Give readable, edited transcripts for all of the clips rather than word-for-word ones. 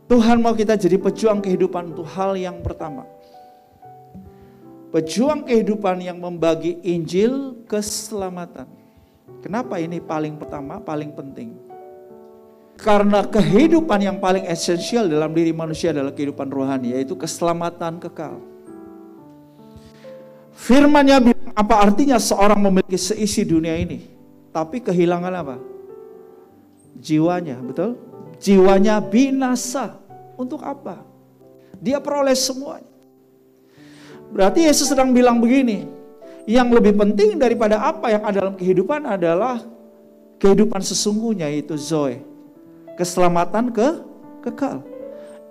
Tuhan mau kita jadi pejuang kehidupan itu hal yang pertama. Pejuang kehidupan yang membagi Injil keselamatan. Kenapa ini paling pertama, paling penting? Karena kehidupan yang paling esensial dalam diri manusia adalah kehidupan rohani, yaitu keselamatan kekal. Firman-Nya bilang, apa artinya seorang memiliki seisi dunia ini, tapi kehilangan apa? Jiwanya, betul? Jiwanya binasa. Untuk apa? Dia peroleh semuanya. Berarti Yesus sedang bilang begini, yang lebih penting daripada apa yang ada dalam kehidupan adalah kehidupan sesungguhnya, yaitu Zoe. Keselamatan kekal.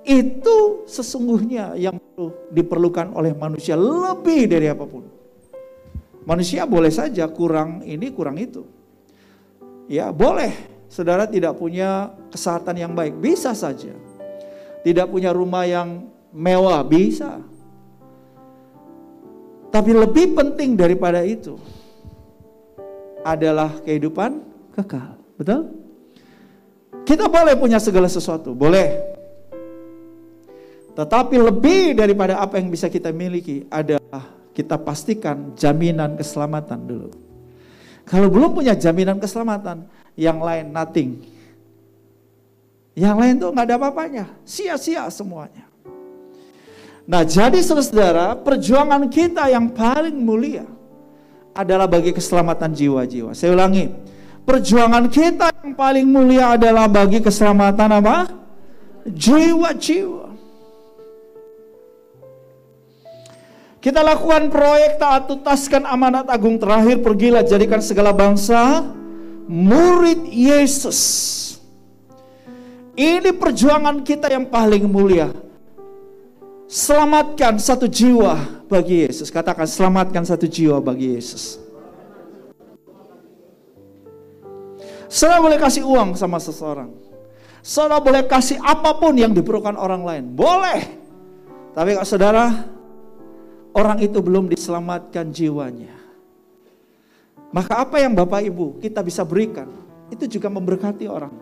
Itu sesungguhnya yang diperlukan oleh manusia lebih dari apapun. Manusia boleh saja kurang ini, kurang itu. Ya boleh, saudara tidak punya kesehatan yang baik, bisa saja. Tidak punya rumah yang mewah, bisa. Tapi lebih penting daripada itu adalah kehidupan kekal. Betul? Kita boleh punya segala sesuatu, boleh. Tetapi lebih daripada apa yang bisa kita miliki adalah kita pastikan jaminan keselamatan dulu. Kalau belum punya jaminan keselamatan, yang lain nothing. Yang lain tuh nggak ada apa-apanya, sia-sia semuanya. Nah, jadi saudara, perjuangan kita yang paling mulia adalah bagi keselamatan jiwa-jiwa. Saya ulangi, perjuangan kita yang paling mulia adalah bagi keselamatan apa? Jiwa-jiwa. Kita lakukan proyek taat tuntaskan amanat agung terakhir, pergilah jadikan segala bangsa murid Yesus. Ini perjuangan kita yang paling mulia. Selamatkan satu jiwa bagi Yesus. Katakan, selamatkan satu jiwa bagi Yesus. Saudara boleh kasih uang sama seseorang. Saudara boleh kasih apapun yang diperlukan orang lain. Boleh. Tapi kalau saudara, orang itu belum diselamatkan jiwanya, maka apa yang Bapak Ibu kita bisa berikan, itu juga memberkati orang.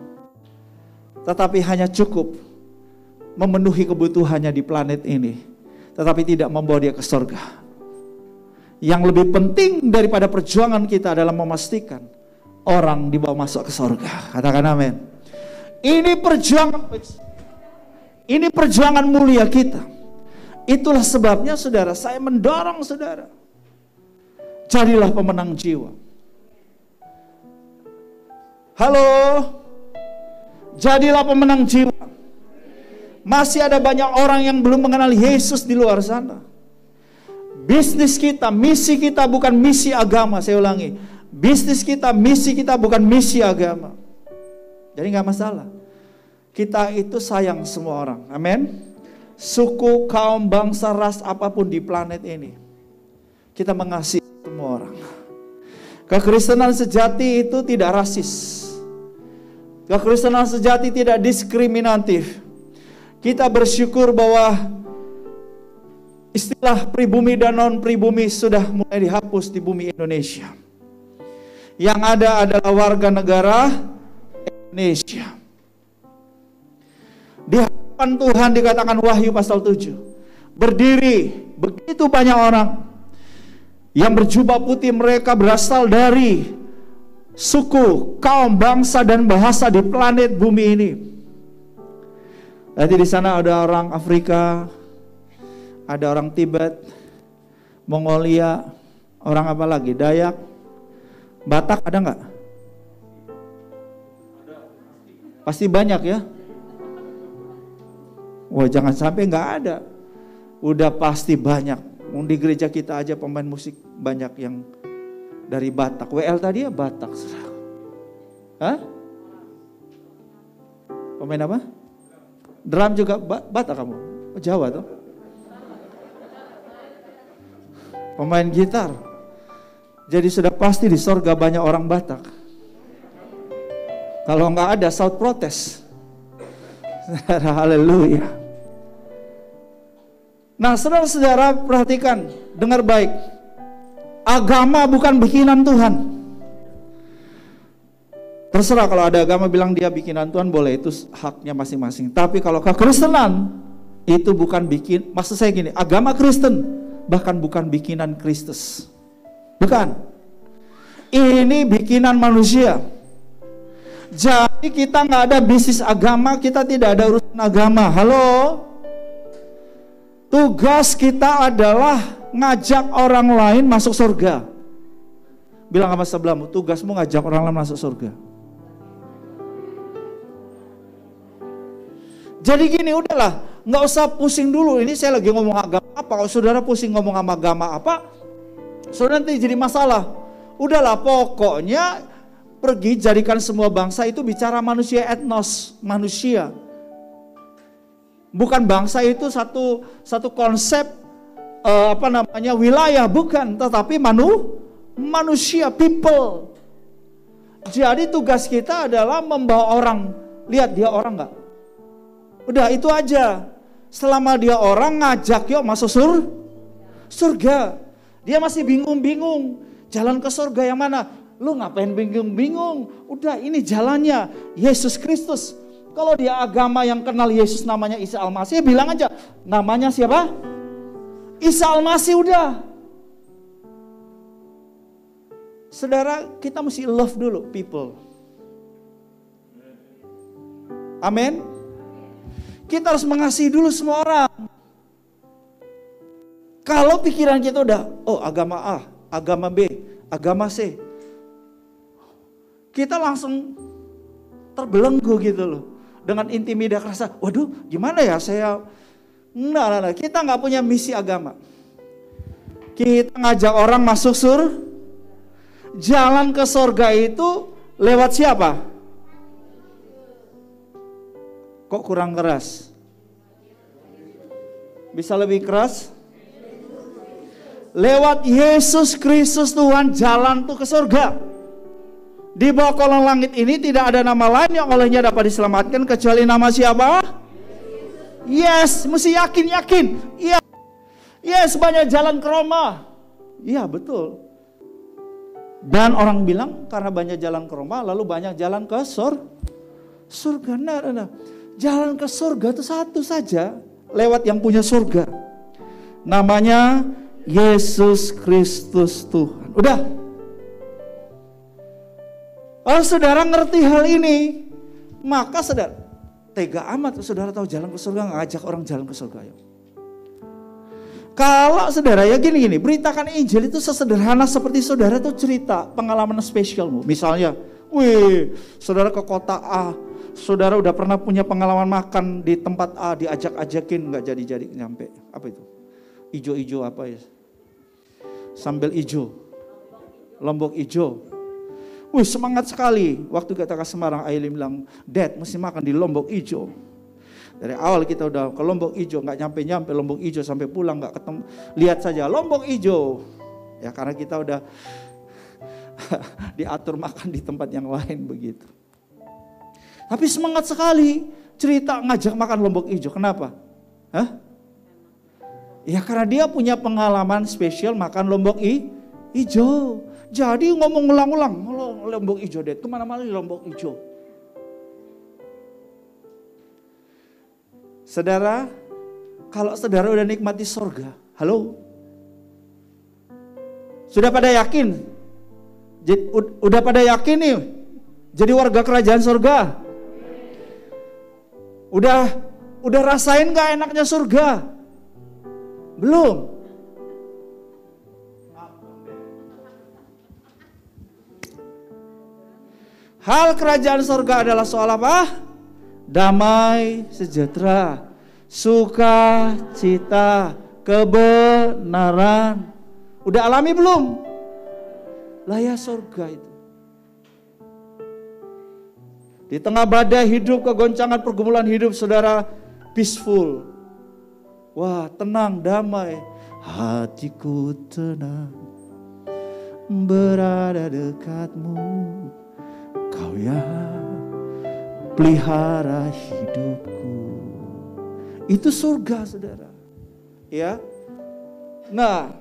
Tetapi hanya cukup memenuhi kebutuhannya di planet ini, tetapi tidak membawa dia ke surga. Yang lebih penting daripada perjuangan kita adalah memastikan orang dibawa masuk ke surga. Katakan amin. Ini perjuangan mulia kita. Itulah sebabnya saudara, saya mendorong saudara, carilah pemenang jiwa. Halo, jadilah pemenang jiwa. Masih ada banyak orang yang belum mengenal Yesus di luar sana. Bisnis kita, misi kita bukan misi agama. Saya ulangi, bisnis kita, misi kita bukan misi agama. Jadi gak masalah. Kita itu sayang semua orang. Amin. Suku, kaum, bangsa, ras apapun di planet ini, kita mengasihi semua orang. Kekristenan sejati itu tidak rasis. Kekristenan sejati tidak diskriminatif. Kita bersyukur bahwa istilah pribumi dan non pribumi sudah mulai dihapus di bumi Indonesia. Yang ada adalah warga negara Indonesia. Di hadapan Tuhan dikatakan Wahyu pasal 7, berdiri begitu banyak orang yang berjubah putih, mereka berasal dari suku, kaum, bangsa dan bahasa di planet bumi ini. Nanti di sana ada orang Afrika, ada orang Tibet, Mongolia, orang apa lagi? Dayak, Batak ada nggak? Pasti banyak ya. Wah, jangan sampai nggak ada. Udah pasti banyak. Di gereja kita aja pemain musik banyak yang dari Batak. WL tadi ya Batak. Hah? Pemain apa? Drum juga Batak kamu? Jawa tuh. Pemain gitar. Jadi sudah pasti di sorga banyak orang Batak. Kalau nggak ada shout protes. Haleluya. Nah, saudara-saudara perhatikan, dengar baik. Agama bukan bikinan Tuhan. Terserah, kalau ada agama bilang dia bikinan Tuhan, boleh, itu haknya masing-masing. Tapi kalau kekristenan, itu bukan maksud saya gini, agama Kristen bahkan bukan bikinan Kristus. Bukan. Ini bikinan manusia. Jadi kita nggak ada bisnis agama, kita tidak ada urusan agama. Halo? Tugas kita adalah ngajak orang lain masuk surga. Bilang sama sebelahmu, tugasmu ngajak orang lain masuk surga. Jadi gini, udahlah, nggak usah pusing dulu. Ini saya lagi ngomong agama apa. Kalau saudara pusing ngomong sama agama apa, saudara nanti jadi masalah. Udahlah, pokoknya pergi jadikan semua bangsa, itu bicara manusia, etnos, manusia. Bukan bangsa itu satu konsep wilayah, bukan, tetapi manusia, people. Jadi tugas kita adalah membawa orang, lihat dia orang nggak? Udah itu aja. Selama dia orang, ngajak yuk masuk surga. Dia masih bingung-bingung, jalan ke surga yang mana? Lu ngapain bingung-bingung? Udah, ini jalannya, Yesus Kristus. Kalau dia agama yang kenal Yesus namanya Isa Al-Masih, bilang aja namanya siapa? Isa Al-Masih, udah. Saudara, kita mesti love dulu people. Amin. Kita harus mengasihi dulu semua orang. Kalau pikiran kita udah, oh agama A, agama B, agama C, kita langsung terbelenggu gitu loh. Dengan intimidasi rasa, waduh gimana ya saya. Nah, kita gak punya misi agama. Kita ngajak orang masuk jalan ke surga itu lewat siapa? Kok kurang keras? Bisa lebih keras? Lewat Yesus Kristus Tuhan, jalan tuh ke surga. Di bawah kolong langit ini tidak ada nama lain yang olehnya dapat diselamatkan kecuali nama siapa? Yes, mesti yakin. Iya. Yes, banyak jalan ke Roma. Iya, betul. Dan orang bilang karena banyak jalan ke Roma, lalu banyak jalan ke surga. Nah. Jalan ke surga itu satu saja, lewat yang punya surga. Namanya Yesus Kristus Tuhan. Udah. Kalau saudara ngerti hal ini, maka saudara tega amat saudara tahu jalan ke surga, ngajak orang jalan ke surga. Yuk. Kalau saudara ya gini, beritakan Injil itu sesederhana seperti saudara tuh cerita pengalaman spesialmu. Misalnya, saudara ke kota A, saudara udah pernah punya pengalaman makan di tempat A, diajak-ajakin nggak jadi nyampe. Apa itu? Ijo-ijo apa ya? Sambal ijo, lombok ijo. Semangat sekali. Waktu kita ke Semarang, Aileen bilang, Dad mesti makan di lombok ijo. Dari awal kita udah ke lombok ijo, nggak nyampe lombok ijo, sampai pulang nggak ketemu. Lihat saja lombok ijo. Ya karena kita udah diatur makan di tempat yang lain begitu. Tapi semangat sekali cerita ngajak makan lombok hijau. Kenapa? Ya karena dia punya pengalaman spesial makan lombok hijau. Jadi ngomong ulang-ulang, lombok hijau deh, kemana-mana lombok hijau. Saudara, kalau saudara udah nikmati surga, halo? Sudah pada yakin? Udah pada yakin nih? Jadi warga kerajaan surga? Udah rasain gak enaknya surga? Belum? Hal kerajaan surga adalah soal apa? Damai, sejahtera, sukacita, kebenaran. Udah alami belum? Lah ya surga itu. Di tengah badai hidup, kegoncangan pergumulan hidup, saudara peaceful. Wah, tenang, damai. Hatiku tenang berada dekatmu. Kau yang pelihara hidupku. Itu surga, saudara. Ya. Nah,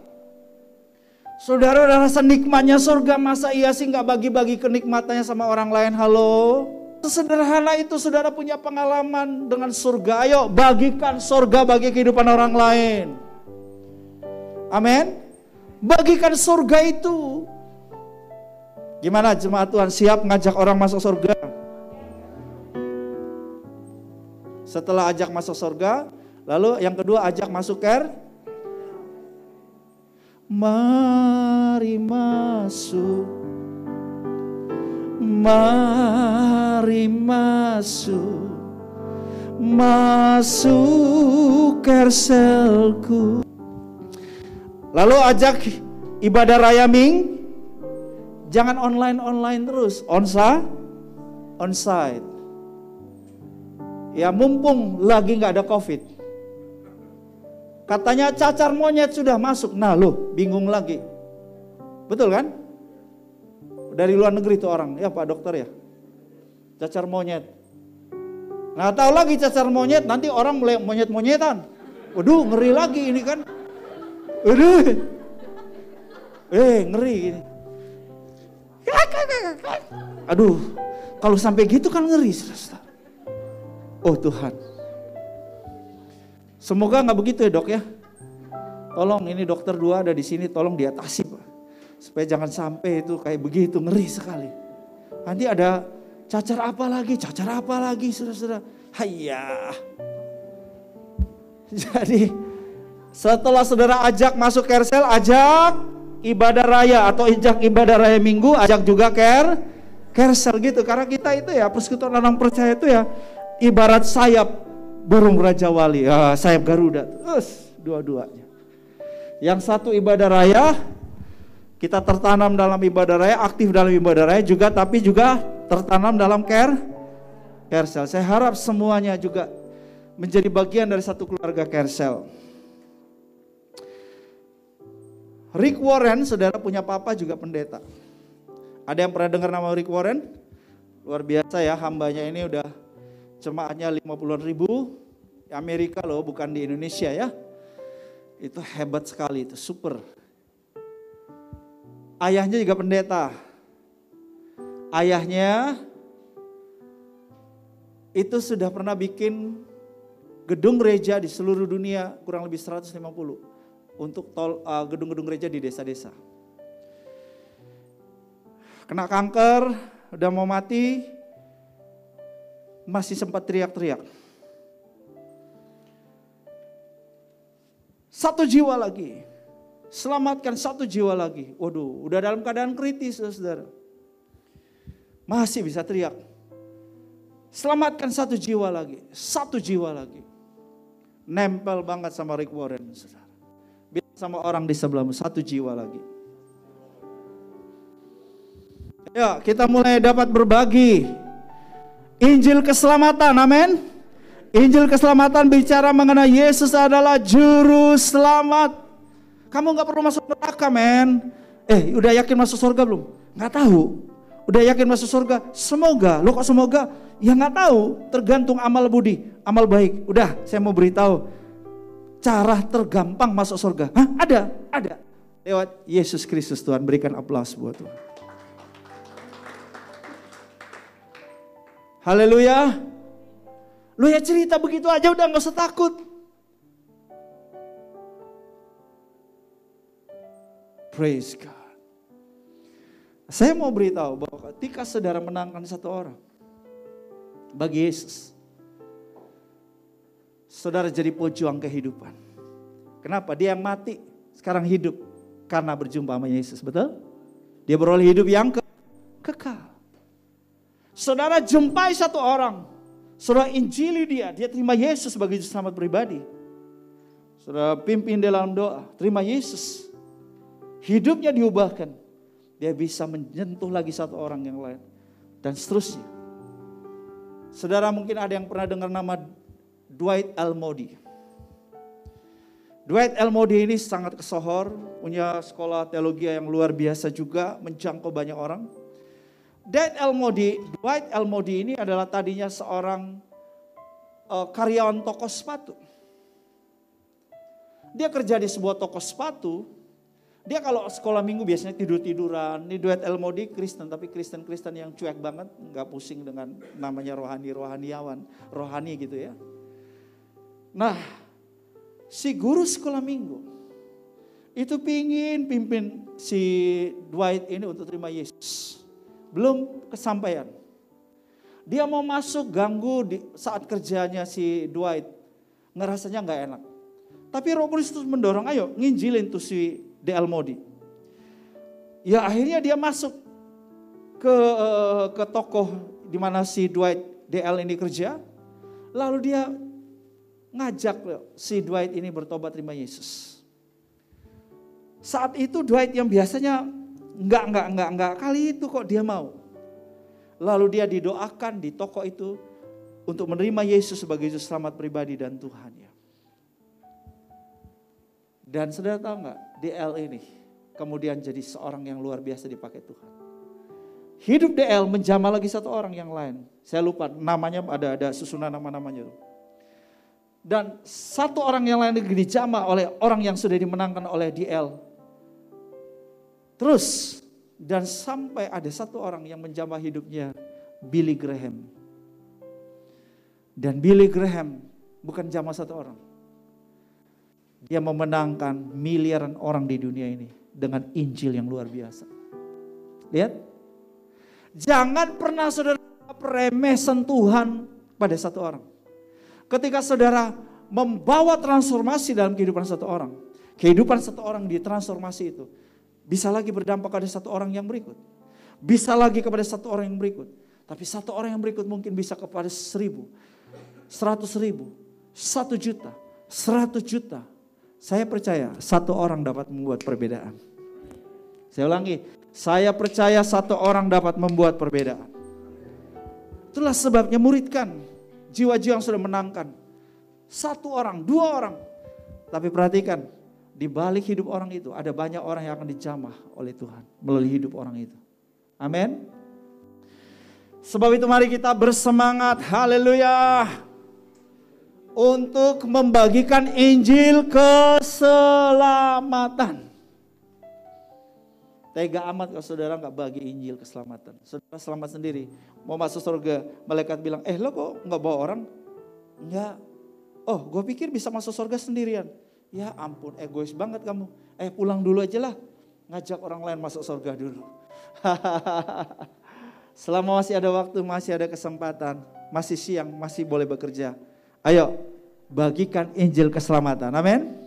Saudara udah rasa nikmatnya surga, masa iya sih nggak bagi-bagi kenikmatannya sama orang lain? Halo? Sesederhana itu saudara punya pengalaman dengan surga. Ayo bagikan surga bagi kehidupan orang lain. Amin. Bagikan surga itu. Gimana jemaat Tuhan, siap ngajak orang masuk surga? Setelah ajak masuk surga, lalu yang kedua ajak masuk mari masuk, mari masuk, masuk kerselku. Lalu ajak ibadah raya Ming, jangan online terus, onsite. Ya mumpung lagi nggak ada COVID. Katanya cacar monyet sudah masuk. Nah loh, bingung lagi. Betul kan? Dari luar negeri tuh orang. Ya Pak Dokter ya. Cacar monyet. Nah tahu lagi cacar monyet, nanti orang mulai monyet-monyetan. Waduh, ngeri lagi ini kan. Waduh. Ngeri ini. Aduh, kalau sampai gitu kan ngeri, saudara. Oh Tuhan. Semoga nggak begitu ya dok ya. Tolong ini dokter 2 ada di sini, tolong diatasi Pak. Supaya jangan sampai itu kayak begitu, ngeri sekali. Nanti ada cacar apa lagi saudara-saudara. Hayya. Jadi setelah saudara ajak masuk Kersel, ajak ibadah raya atau ajak ibadah raya Minggu, ajak juga Kersel gitu. Karena kita itu ya, persekutuan orang percaya itu ya ibarat sayap burung Raja Wali, sayap Garuda, terus dua-duanya. Yang satu ibadah raya, kita tertanam dalam ibadah raya, aktif dalam ibadah raya juga, tapi juga tertanam dalam Kersel. Saya harap semuanya juga menjadi bagian dari satu keluarga Kersel. Rick Warren, saudara punya papa juga pendeta. Ada yang pernah dengar nama Rick Warren? Luar biasa ya, hambanya ini udah jemaatnya 50-an ribu, Amerika loh, bukan di Indonesia ya. Itu hebat sekali, itu super. Ayahnya juga pendeta. Ayahnya itu sudah pernah bikin gedung gereja di seluruh dunia, kurang lebih 150 untuk gedung-gedung gereja di desa-desa. Kena kanker, udah mau mati, masih sempat teriak-teriak. 1 jiwa lagi. Selamatkan 1 jiwa lagi. Waduh, udah dalam keadaan kritis saudara. Masih bisa teriak. Selamatkan 1 jiwa lagi. 1 jiwa lagi. Nempel banget sama Rick Warren saudara. Bilang sama orang di sebelahmu, 1 jiwa lagi. Ya, kita mulai dapat berbagi Injil keselamatan, amin. Injil keselamatan bicara mengenai Yesus adalah juru selamat. Kamu gak perlu masuk neraka, men. Udah yakin masuk surga belum? Gak tahu. Udah yakin masuk surga? Semoga. Lo kok semoga? Ya gak tahu. Tergantung amal budi, amal baik. Udah, saya mau beritahu cara tergampang masuk surga. Ada. Lewat Yesus Kristus. Tuhan, berikan aplaus buat Tuhan. Haleluya. Lu ya cerita begitu aja udah gak usah takut. Praise God. Saya mau beritahu bahwa ketika saudara menangkan satu orang bagi Yesus, saudara jadi pejuang kehidupan. Kenapa? Dia yang mati sekarang hidup karena berjumpa sama Yesus, betul? Dia beroleh hidup yang kekal. Saudara jumpai satu orang, saudara injili dia terima Yesus sebagai juru selamat pribadi. Saudara pimpin dalam doa, terima Yesus. Hidupnya diubahkan. Dia bisa menyentuh lagi satu orang yang lain. Dan seterusnya. Saudara mungkin ada yang pernah dengar nama Dwight L. Moody. Dwight L. Moody ini sangat kesohor, punya sekolah teologi yang luar biasa juga, menjangkau banyak orang. Dwight L. Moody ini adalah tadinya seorang karyawan toko sepatu. Dia kerja di sebuah toko sepatu Dia kalau sekolah minggu biasanya tidur-tiduran. Ini duet El Modi Kristen, tapi Kristen-Kristen yang cuek banget, nggak pusing dengan namanya rohaniawan, rohani gitu ya. Nah, si guru sekolah minggu itu pingin pimpin si Dwight ini untuk terima Yesus. Belum kesampaian. Dia mau masuk ganggu saat kerjanya si Dwight. Ngerasanya nggak enak. Tapi Roh Kudus terus mendorong, ayo nginjilin tuh si D.L. Moody. Ya akhirnya dia masuk ke tokoh di mana si Dwight D.L. ini kerja. Lalu dia ngajak si Dwight ini bertobat terima Yesus. Saat itu Dwight yang biasanya enggak, kali itu kok dia mau. Lalu dia didoakan di toko itu untuk menerima Yesus sebagai Juru Selamat pribadi dan Tuhannya. Dan saudara tahu enggak, DL ini kemudian jadi seorang yang luar biasa dipakai Tuhan. Hidup DL menjamah lagi satu orang yang lain. Saya lupa namanya, ada susunan nama-namanya. Dan satu orang yang lain dijamah oleh orang yang sudah dimenangkan oleh DL. Terus dan sampai ada satu orang yang menjamah hidupnya, Billy Graham. Dan Billy Graham bukan jamah satu orang. Dia memenangkan miliaran orang di dunia ini dengan Injil yang luar biasa. Lihat. Jangan pernah saudara remeh sentuhan pada satu orang. Ketika saudara membawa transformasi dalam kehidupan satu orang. Kehidupan satu orang ditransformasi itu. Bisa lagi berdampak pada satu orang yang berikut. Bisa lagi kepada satu orang yang berikut. Tapi satu orang yang berikut mungkin bisa kepada 1.000, 100.000, 1 juta, 100 juta. Saya percaya satu orang dapat membuat perbedaan. Saya ulangi, saya percaya satu orang dapat membuat perbedaan. Itulah sebabnya muridkan jiwa-jiwa yang sudah menangkan. 1 orang, 2 orang. Tapi perhatikan, di balik hidup orang itu ada banyak orang yang akan dijamah oleh Tuhan melalui hidup orang itu. Amin. Sebab itu mari kita bersemangat, haleluya, untuk membagikan Injil keselamatan. Tega amat kalau saudara gak bagi Injil keselamatan. Saudara selamat sendiri. Mau masuk surga, malaikat bilang, lo kok gak bawa orang? Enggak. Oh, gue pikir bisa masuk surga sendirian. Ya ampun, egois banget kamu. Pulang dulu aja lah. Ngajak orang lain masuk surga dulu. Selama masih ada waktu, masih ada kesempatan, masih siang, masih boleh bekerja. Ayo, bagikan Injil keselamatan. Amin.